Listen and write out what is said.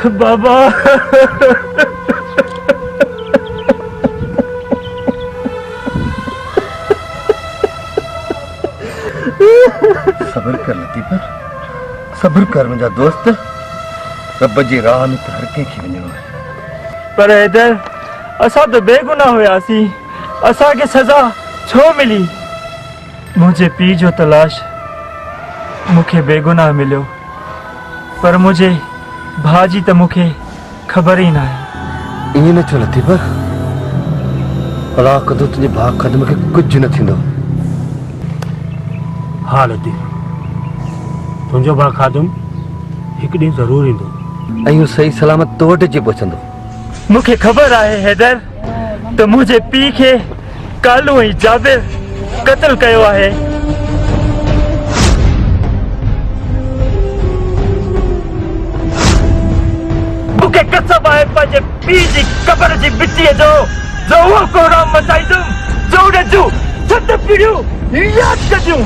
बाबा सब्र कर लतीफ़, सब्र कर मुंहिंजा दोस्त। रब जी राह में हर कंहिंखे वञिणो आहे। पर हैदर असां तो बेगुनाह हुयासीं, असांखे सज़ा छो मिली? मुंहिंजे पीउ जो तलाश मूंखे बेगुनाह मिलियो, पर मुंहिंजे भाउ जी त मूंखे ख़बर ई न आहे। ईअं न चओ लतीफ़, अलाह कदो तुंहिंजे भाउ खां मूंखे कुझु न थींदो। हाँ लतीफ़, तुंहिंजो भाउ खादुम हिकु ॾींहुं ज़रूरु ईंदो ऐं हू सही सलामत तो वटि अची पहुचंदो। मूंखे ख़बर आहे हैदर त मुंहिंजे पीउ खे कालू ऐं जाबिर क़त्ल कयो आहे। मूंखे कसम आहे पंहिंजे पीउ जी क़बर जी मिटीअ जो उहो कोराम मचाईंदुमि जो उन जूं 7 पीढ़ियूं यादि कंदियूं।